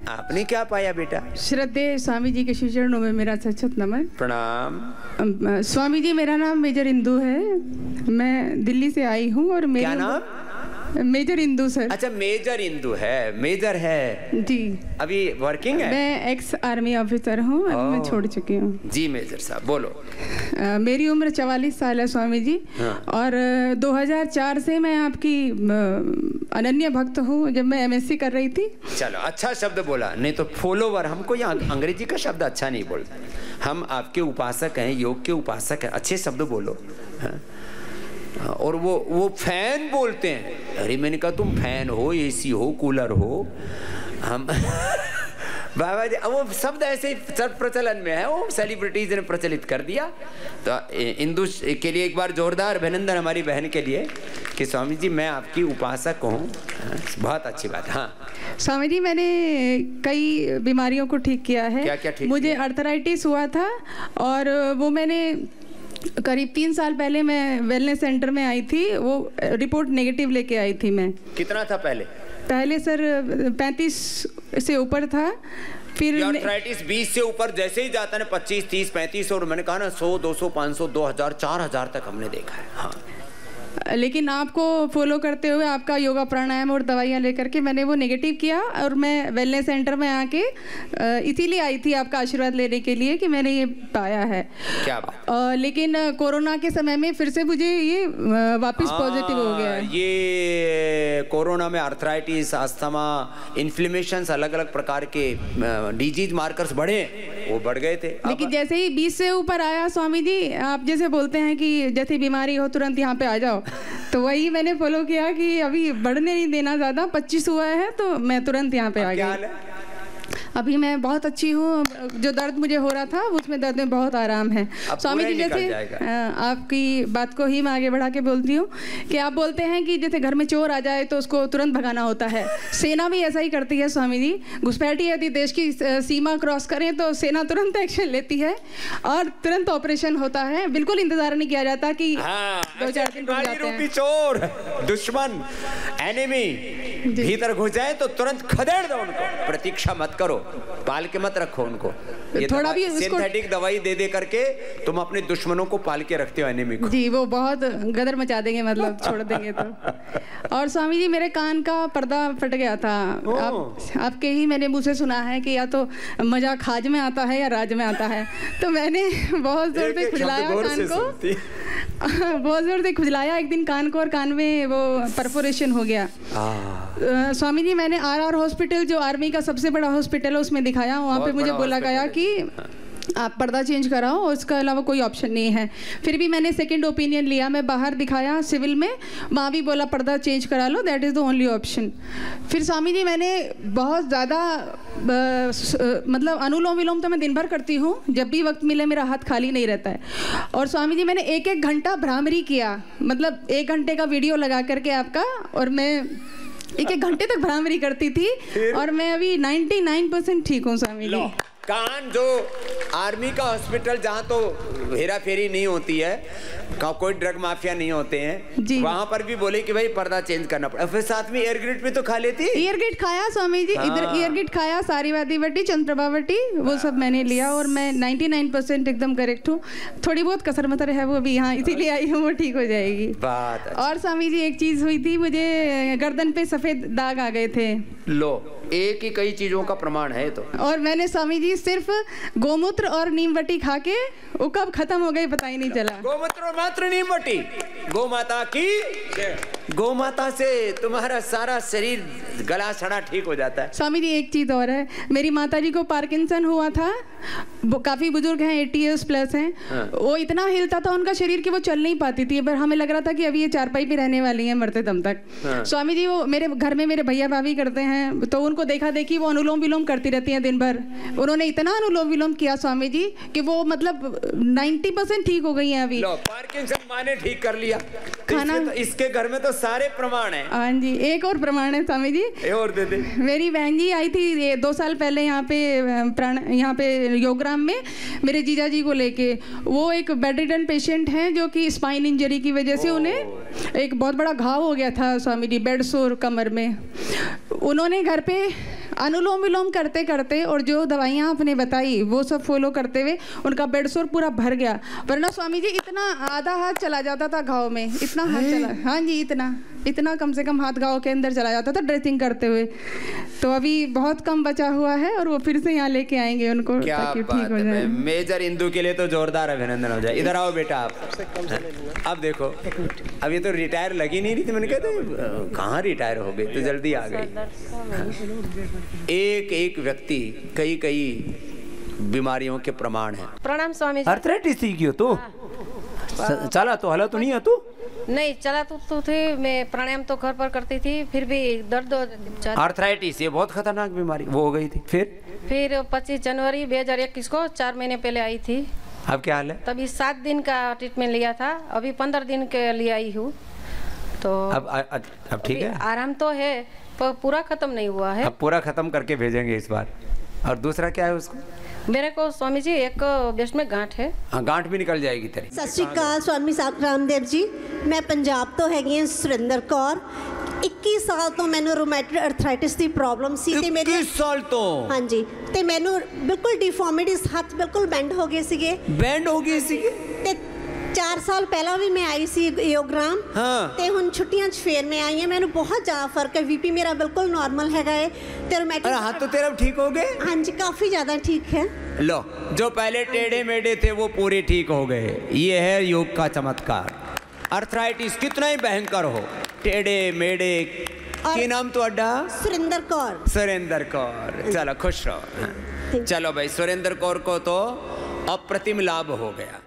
आपने क्या पाया बेटा? श्रद्धेय स्वामी जी के श्री चरणों में मेरा सचत नमन। प्रणाम। स्वामी जी, मेरा नाम मेजर इंदू है, मैं दिल्ली से आई हूँ। और क्या नाम? Major Indu sir. अच्छा, मेजर इंदू है, मेजर है जी। अभी वर्किंग है? मैं एक्स आर्मी ऑफिसर हूँ, अभी मैं छोड़ चुकी हूँ। जी मेजर साहब बोलो। मेरी उम्र 44 साल है स्वामी जी। हाँ। और 2004 से मैं आपकी अनन्य भक्त हूँ, जब मैं MSc कर रही थी। चलो, अच्छा शब्द बोला, नहीं तो फॉलोवर, हमको यहाँ अंग्रेजी का शब्द अच्छा नहीं बोलते, हम आपके उपासक हैं, योग के उपासक हैं, अच्छे शब्द बोलो। हाँ। और वो फैन बोलते हैं, अरे मैंने कहा तुम फैन हो, AC हो, कूलर हो, हम बाबा जी वो शब्द ऐसे ही सर्व प्रचलन में है, वो सेलिब्रिटीज ने प्रचलित कर दिया। तो इंदु के लिए एक बार जोरदार अभिनंदन हमारी बहन के लिए कि स्वामी जी मैं आपकी उपासक हूँ, बहुत अच्छी बात। हाँ स्वामी जी, मैंने कई बीमारियों को ठीक किया है। क्या क्या ठीक? मुझे अर्थराइटिस हुआ था और वो मैंने करीब 3 साल पहले मैं वेलनेस सेंटर में आई थी, वो रिपोर्ट नेगेटिव लेके आई थी मैं। कितना था पहले? पहले सर 35 से ऊपर था, फिर अर्थराइटिस 20 से ऊपर जैसे ही जाता है 25, 30, 35 और मैंने कहा ना 100, 200, 500, 2000, 4000 तक हमने देखा है। हाँ, लेकिन आपको फॉलो करते हुए आपका योगा प्राणायाम और दवाइयाँ लेकर के मैंने वो नेगेटिव किया और मैं वेलनेस सेंटर में आके इसीलिए आई थी आपका आशीर्वाद लेने के लिए कि मैंने ये पाया है। क्या बात? लेकिन कोरोना के समय में फिर से मुझे ये वापस पॉजिटिव हो गया है। ये कोरोना में अर्थराइटिस, अस्थमा, इन्फ्लेमेशन, अलग अलग प्रकार के डिजीज मार्कर्स बढ़े, वो बढ़ गए थे। लेकिन जैसे ही 20 से ऊपर आया स्वामी जी, आप जैसे बोलते हैं कि जैसे बीमारी हो तुरंत यहाँ पे आ जाओ, तो वही मैंने फॉलो किया कि अभी बढ़ने नहीं देना ज़्यादा। 25 हुआ है तो मैं तुरंत यहाँ पे आ गई। अभी मैं बहुत अच्छी हूँ, जो दर्द मुझे हो रहा था उसमें दर्द में बहुत आराम है। स्वामी जी, जैसे आपकी बात को ही मैं आगे बढ़ा के बोलती हूँ कि आप बोलते हैं कि जैसे घर में चोर आ जाए तो उसको तुरंत भगाना होता है, सेना भी ऐसा ही करती है स्वामी जी। घुसपैठी यदि देश की सीमा क्रॉस करें तो सेना तुरंत एक्शन लेती है और तुरंत ऑपरेशन होता है, बिल्कुल इंतजार नहीं किया जाता कि 2-4 दिन रुक जाते हैं। चोर, दुश्मन, एनिमी भीतर घुस जाए तो तुरंत खदेड़ दो उनको, प्रतीक्षा मत करो, पाल के मत रखो उनको। ये थोड़ा भी सिंथेटिक दवाई दे करके तुम अपने दुश्मनों को पाल के रखते हो, एनिमी को। जी, वो बहुत गदर मचा देंगे, मतलब छोड़ देंगे तो। और स्वामी जी, मेरे कान का पर्दा फट गया था। आपके ही मैंने मुझसे सुना है कि या तो मजा खाज में आता है या राज में आता है, तो मैंने बहुत जोर से खुजलाया कान को, बहुत जोर से खुजलाया एक दिन कान को और कान में वो परफोरेशन हो गया। स्वामी जी, मैंने RR हॉस्पिटल, जो आर्मी का सबसे बड़ा हॉस्पिटल है, उसमें दिखाया। वहाँ पे मुझे बोला गया कि आप पर्दा चेंज कराओ, उसके अलावा कोई ऑप्शन नहीं है। फिर भी मैंने सेकंड ओपिनियन लिया, मैं बाहर दिखाया सिविल में, वहाँ भी बोला पर्दा चेंज करा लो, that is the only option. फिर स्वामी जी, मैंने बहुत ज़्यादा मतलब अनुलोम विलोम तो मैं दिन भर करती हूँ, जब भी वक्त मिले मेरा हाथ खाली नहीं रहता है। और स्वामी जी, मैंने 1-1 घंटा भ्रामरी किया, मतलब 1 घंटे का वीडियो लगा करके आपका, और मैं 1-1 घंटे तक भ्रामरी करती थी और मैं अभी 99% ठीक हूँ स्वामी जी। कान जो आर्मी का हॉस्पिटल, जहाँ तो हेरा फेरी नहीं होती है, कोई ड्रग माफिया नहीं होते हैं, वहाँ पर भी बोले कि भाई पर्दा चेंज करना पड़ा। फिर साथ में एयरग्रिड भी तो खा लेती। एयरग्रिड खाया स्वामी जी, इधर एयरग्रिड खाया, सारीवादी बटी, चंद्रप्रभावटी, वो सब मैंने लिया और मैं 99% एकदम करेक्ट हूँ। थोड़ी बहुत कसर मतर है वो भी, यहाँ इसीलिए आई हूँ, वो ठीक हो जाएगी बात। और स्वामी जी, एक चीज हुई थी, मुझे गर्दन पे सफेद दाग आ गए थे। लो, एक ही कई चीजों का प्रमाण है तो। और मैंने स्वामी जी सिर्फ गोमूत्र और नीमवटी खा के, वो कब खत्म हो गई पता ही नहीं चला। गोमूत्र और मात्र नीमवटी, गौ माता की, गौ माता से तुम्हारा सारा शरीर गला सड़ा ठीक हो जाता है। स्वामी जी, एक चीज और है, मेरी माता जी को पार्किंसन हुआ था, वो काफी बुजुर्ग हैं, 80 years प्लस हैं। वो इतना हिलता था उनका शरीर कि वो चल नहीं पाती थी, पर हमें लग रहा था कि अभी ये चारपाई पे रहने वाली हैं मरते दम तक। स्वामी जी, वो मेरे घर में मेरे भैया भाभी करते हैं, तो उनको देखा देखी वो अनुलोम विलोम करती रहती हैं दिन भर। उन्होंने इतना अनुलोम विलोम किया स्वामी जी कि वो मतलब 90% ठीक हो गई हैं अभी। पार्किंसन माँ ने ठीक कर लिया। खाना तो इसके घर में तो सारे प्रमाण हैं। हाँ जी, एक और प्रमाण है स्वामी जी, और दे दे। मेरी बहन जी आई थी 2 साल पहले यहाँ पे योगराम में मेरे जीजा जी को लेके। वो एक बेडरिडन पेशेंट हैं, जो कि स्पाइन इंजरी की वजह से उन्हें एक बहुत बड़ा घाव हो गया था स्वामी जी, बेड सोर कमर में। उन्होंने घर पे अनुलोम विलोम करते करते और जो दवाइयाँ आपने बताई वो सब फॉलो करते हुए उनका बेड सोर पूरा भर गया। वरना स्वामी जी इतना आधा हाथ चला जाता था घाव में, इतना हाथ चला, हाँ जी इतना कम से कम हाथ घाव के अंदर चला जाता था ड्रेसिंग करते हुए। तो अभी बहुत कम बचा हुआ है और वो फिर से यहाँ लेके आएंगे उनको ताकि ठीक हो जाए। मेजर इंदू के लिए तो जोरदार अभिनंदन हो जाए। इधर आओ बेटा आप। अब देखो अब ये तो रिटायर लगी नहीं रही थी, मैंने कहा था कहाँ रिटायर हो गई, तो जल्दी आ गई। एक एक व्यक्ति कई बीमारियों के प्रमाण है। प्रणाम स्वामी जी। अर्थराइटिस थी क्यों तू? चला तो हला तो नहीं है तू? नहीं चला तो थे, मैं प्राणायाम तो घर पर करती थी, फिर भी दर्द। अर्थराइटिस ये बहुत खतरनाक बीमारी वो हो गई थी। फिर 25 जनवरी 2021 को 4 महीने पहले आई थी। अब क्या हाल है? तभी 7 दिन का ट्रीटमेंट लिया था, अभी 15 दिन के लिए आई हूँ। तो अब ठीक है, आराम तो है पर पूरा खत्म नहीं हुआ है। अब पूरा खत्म करके भेजेंगे इस बार। और दूसरा क्या है उसको? मेरे को स्वामी जी एक बेस्ट में गांठ है। हाँ गांठ भी निकल जाएगी तेरी। सत श्री अकाल स्वामी रामदेव जी, मैं पंजाब तो हैगी सुरिंदर कौर। 21 साल तो मैंने रोमैटिड अर्थराइटिस की प्रॉब्लम सी ते मेरे 21 साल तो हाँ जी, ते मैंने बिल्कुल डिफॉर्मिटीज हाथ बिल्कुल बैंड हो गए सीगे। बैंड हो गई सीगे ते 4 साल पहला भी मैं आई सी योगराम। हाँ। ते हुन छुट्टियां फिर मैं आई हूं, मैंने बहुत ज़्यादा फर्क है। वीपी मेरा बिल्कुल नॉर्मल हैगा है ते रोमैटिड। हाथ तो तेरा ठीक हो गए? हाँ जी काफ़ी ज़्यादा ठीक है। लो जो पहले टेढ़े मेढ़े थे वो पूरे ठीक हो गए। ये है योग का चमत्कार। अर्थराइटिस कितना ही भयंकर हो, टेढ़े मेढ़े की नाम तो अड्डा सुरिंदर कौर। सुरेंद्र कौर, चलो खुश रहो। चलो भाई सुरेंद्र कौर को तो अप्रतिम लाभ हो गया।